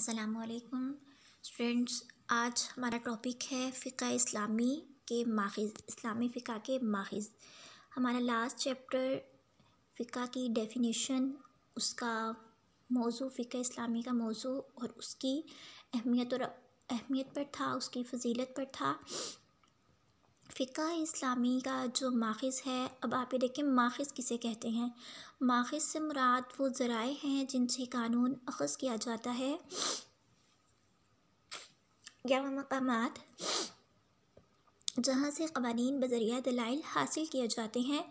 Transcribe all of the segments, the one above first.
अस्सलामुअलैकुम स्टूडेंट्स। आज हमारा टॉपिक है फ़िक़्ह इस्लामी के माख़िज़, इस्लामी फ़िक़्ह के माख़िज़। हमारा लास्ट चैप्टर फ़िक़्ह की डेफिनेशन, उसका मौज़ू, फ़िक़्ह इस्लामी का मौज़ू और उसकी अहमियत पर था, उसकी फ़जीलत पर था। फ़िक़्ह इस्लामी का जो माख़िज़ है, अब आप ये देखें माख़िज़ किसे कहते हैं। माख़िज़ से मुराद वो ज़राए हैं जिनसे कानून अख़ज़ किया जाता है या वो मक़ामात जहाँ से क़वानीन बज़रिया दलाइल हासिल किए जाते हैं,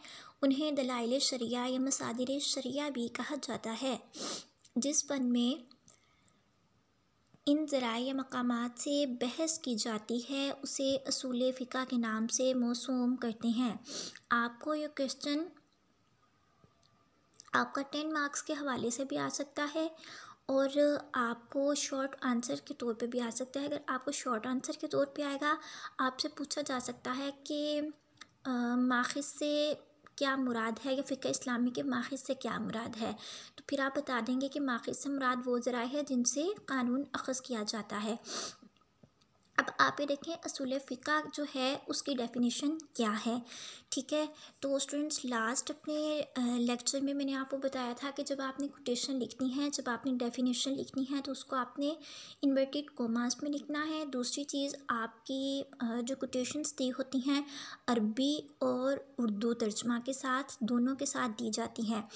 उन्हें दलाइल शरिया या मसादिर शरिया भी कहा जाता है। जिस फ़न में इन ज़राए या मक़ामात से बहस की जाती है उसे असूल फ़िक़्ह के नाम से मौसूम करते हैं। आपको ये क्वेश्चन आपका 10 मार्क्स के हवाले से भी आ सकता है और आपको शॉर्ट आंसर के तौर पे भी आ सकता है। अगर आपको शॉर्ट आंसर के तौर पे आएगा, आपसे पूछा जा सकता है कि माख़िज़ से क्या मुराद है या फ़िक़्ह इस्लामी के माख़िज़ से क्या मुराद है, तो फिर आप बता देंगे कि माख़िज़ से मुराद वो ज़राए है जिनसे कानून अख़ज़ किया जाता है। अब आप ये देखें असूल फ़िक़्ह जो है उसकी डेफिनेशन क्या है, ठीक है। तो स्टूडेंट्स, लास्ट अपने लेक्चर में मैंने आपको बताया था कि जब आपने कोटेशन लिखनी है, जब आपने डेफिनेशन लिखनी है, तो उसको आपने इन्वर्टेड कोमास में लिखना है। दूसरी चीज़, आपकी जो कोटेशंस दी होती हैं अरबी और उर्दू तर्जमा के साथ, दोनों के साथ दी जाती हैं।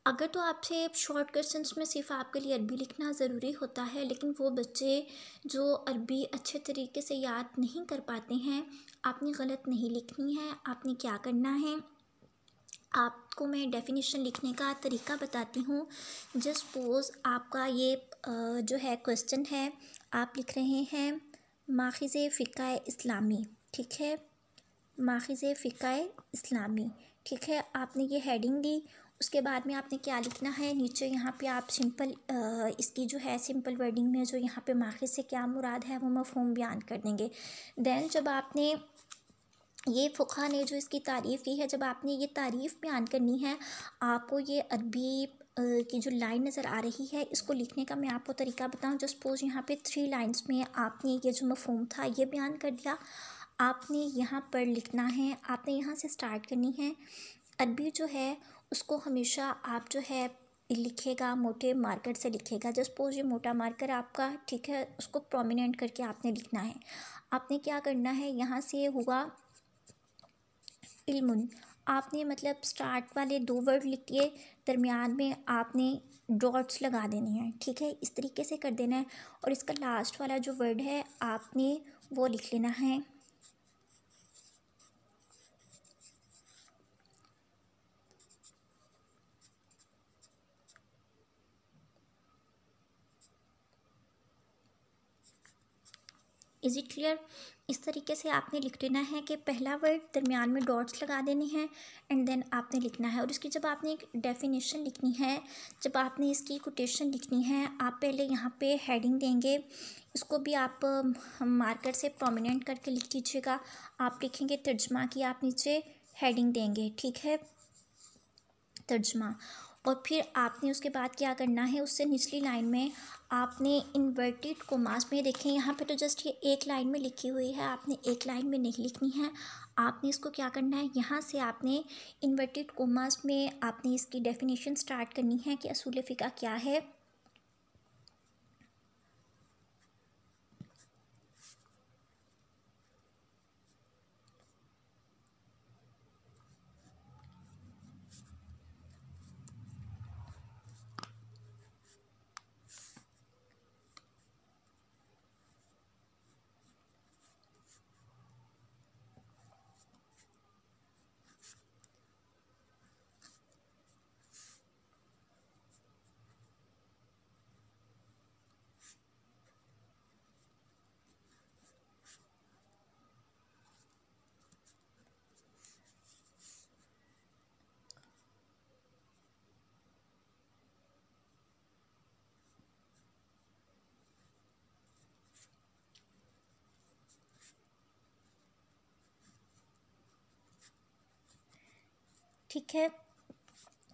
अगर तो आपसे शॉर्ट क्वेश्चंस में सिर्फ आपके लिए अरबी लिखना ज़रूरी होता है, लेकिन वो बच्चे जो अरबी अच्छे तरीके से याद नहीं कर पाते हैं, आपने गलत नहीं लिखनी है। आपने क्या करना है, आपको मैं डेफिनेशन लिखने का तरीका बताती हूँ। जस्ट सपोज़ आपका ये जो है क्वेश्चन है, आप लिख रहे हैं माख़िज़ फ़िक़्ह इस्लामी, ठीक है, माख़िज़ फ़िक़्ह इस्लामी, ठीक है। आपने ये हेडिंग दी, उसके बाद में आपने क्या लिखना है, नीचे यहाँ पे आप सिंपल इसकी जो है सिंपल वर्डिंग में जो यहाँ पे माख़िज़ से क्या मुराद है वो मफ़हूम बयान कर देंगे। देन जब आपने ये फ़ुक़हा ने जो इसकी तारीफ़ की है, जब आपने ये तारीफ़ बयान करनी है, आपको ये अरबी की जो लाइन नज़र आ रही है, इसको लिखने का मैं आपको तरीका बताऊँ। जस्ट सपोज़ यहाँ पे 3 लाइन्स में आपने ये जो मफ़हूम था ये बयान कर दिया। आपने यहाँ पर लिखना है, आपने यहाँ से स्टार्ट करनी है। अरबी जो है उसको हमेशा आप जो है लिखेगा मोटे मार्कर से लिखेगा। जस्ट सपोज़ ये मोटा मार्कर आपका, ठीक है, उसको प्रोमिनेंट करके आपने लिखना है। आपने क्या करना है, यहाँ से हुआ इल्मुन, आपने मतलब स्टार्ट वाले 2 वर्ड लिख दिए, दरमियान में आपने डॉट्स लगा देने हैं, ठीक है, इस तरीके से कर देना है। और इसका लास्ट वाला जो वर्ड है आपने वो लिख लेना है। Is it clear? इस तरीके से आपने लिख लेना है कि पहला वर्ड दरमियान में डॉट्स लगा देने हैं एंड देन आपने लिखना है। और इसकी जब आपने एक डेफिनेशन लिखनी है, जब आपने इसकी कोटेशन लिखनी है, आप पहले यहाँ पे हेडिंग देंगे, इसको भी आप मार्कर से प्रोमिनेंट करके लिख दीजिएगा। आप लिखेंगे तर्जमा की, आप नीचे हेडिंग देंगे, ठीक है, तर्जमा। और फिर आपने उसके बाद क्या करना है, उससे निचली लाइन में आपने इन्वर्टेड कोमास में, देखें यहाँ पे तो जस्ट ये एक लाइन में लिखी हुई है, आपने एक लाइन में नहीं लिखनी है। आपने इसको क्या करना है, यहाँ से आपने इन्वर्टेड कोमास में आपने इसकी डेफिनेशन स्टार्ट करनी है कि असूल फ़िक़्ह क्या है। ठीक है,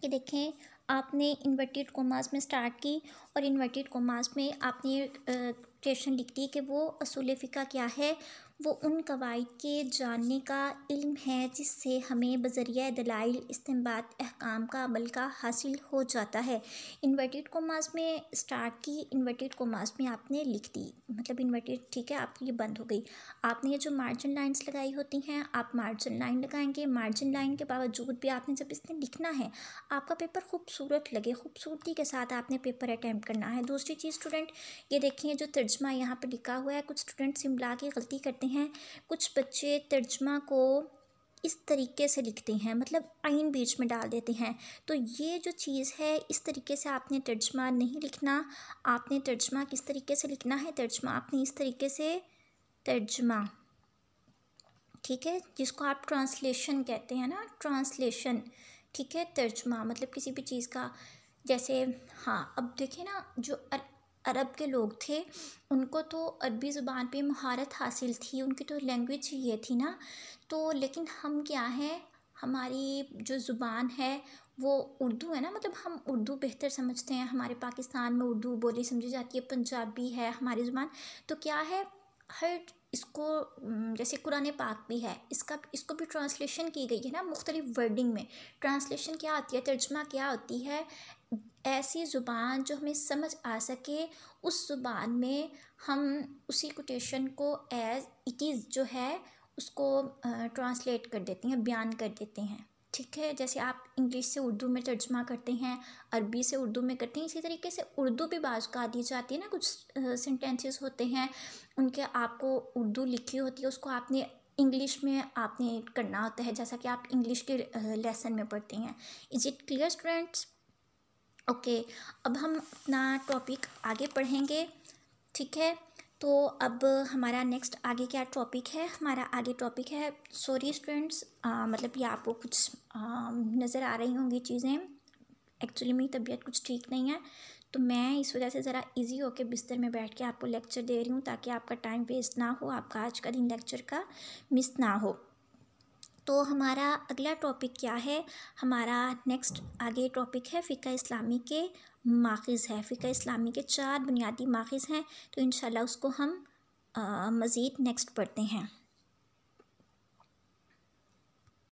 ये देखें आपने इन्वर्टेड कोमास में स्टार्ट की और इन्वर्टेड कोमास में आपने क्वेश्चन लिख दी कि वो असूल फ़िक़्ह क्या है, वो उन कवाइद के जानने का इल्म है जिससे हमें बज़रिया दलाइल इस्तिंबात अहकाम का अमल का हासिल हो जाता है। इन्वर्टेड कोमास में स्टार्ट की, इन्वर्टेड कोमास में आपने लिख दी, मतलब इन्वर्टेड, ठीक है, आपकी ये बंद हो गई। आपने ये जो मार्जिन लाइंस लगाई होती हैं, आप मार्जिन लाइन लगाएंगे। मार्जिन लाइन के बावजूद भी आपने जब इसने लिखना है, आपका पेपर खूबसूरत लगे, खूबसूरती के साथ आपने पेपर अटैम्प्ट करना है। दूसरी चीज़ स्टूडेंट, ये देखिए जो तर्जमा यहाँ पर लिखा हुआ है, कुछ स्टूडेंट सिमला की गलती करते हैं। कुछ बच्चे तर्जमा को इस तरीके से लिखते हैं, मतलब आइन बीच में डाल देते हैं। तो ये जो चीज़ है, इस तरीके से आपने तर्जमा नहीं लिखना। आपने तर्जमा किस तरीके से लिखना है? तर्जमा आपने इस तरीके से, तर्जमा, ठीक है, जिसको आप ट्रांसलेशन कहते हैं ना, ट्रांसलेशन, ठीक है। तर्जमा मतलब किसी भी चीज़ का, जैसे, हाँ, अब देखिए ना, जो अरब के लोग थे, उनको तो अरबी ज़ुबान पे महारत हासिल थी, उनकी तो लैंग्वेज ही ये थी ना। तो लेकिन हम क्या हैं, हमारी जो ज़ुबान है वो उर्दू है ना, मतलब हम उर्दू बेहतर समझते हैं। हमारे पाकिस्तान में उर्दू बोली समझी जाती है, पंजाबी है हमारी ज़ुबान। तो क्या है, हर इसको जैसे कुरान पाक भी है, इसको भी ट्रांसलेशन की गई है ना, मुख्तलिफ वर्डिंग में। ट्रांसलेशन क्या होती है, तर्जमा क्या होती है? ऐसी ज़ुबान जो हमें समझ आ सके, उस ज़ुबान में हम उसी कोटेशन को एज इट इज़ जो है उसको ट्रांसलेट कर देते हैं, बयान कर देते हैं, ठीक है। जैसे आप इंग्लिश से उर्दू में तर्जमा करते हैं, अरबी से उर्दू में करते हैं, इसी तरीके से उर्दू भी बाज़ का दी जाती है ना। कुछ सेंटेंसेस होते हैं, उनके आपको उर्दू लिखी होती है, उसको आपने इंग्लिश में आपने करना होता है, जैसा कि आप इंग्लिश के लेसन में पढ़ते हैं। Is it clear students? Okay, अब हम अपना टॉपिक आगे पढ़ेंगे, ठीक है। तो अब हमारा नेक्स्ट आगे क्या टॉपिक है? हमारा आगे टॉपिक है, सॉरी स्टूडेंट्स, मतलब ये आपको कुछ नज़र आ रही होंगी चीज़ें। एक्चुअली मेरी तबीयत कुछ ठीक नहीं है, तो मैं इस वजह से ज़रा इजी होकर बिस्तर में बैठ के आपको लेक्चर दे रही हूँ, ताकि आपका टाइम वेस्ट ना हो, आपका आज का दिन लेक्चर का मिस ना हो। तो हमारा अगला टॉपिक क्या है? हमारा नेक्स्ट आगे टॉपिक है फ़िक़्ह इस्लामी के माख़िज़ है। फ़िक़्ह इस्लामी के 4 बुनियादी माख़िज़ हैं, तो इंशाल्लाह उसको हम मज़ीद नेक्स्ट पढ़ते हैं।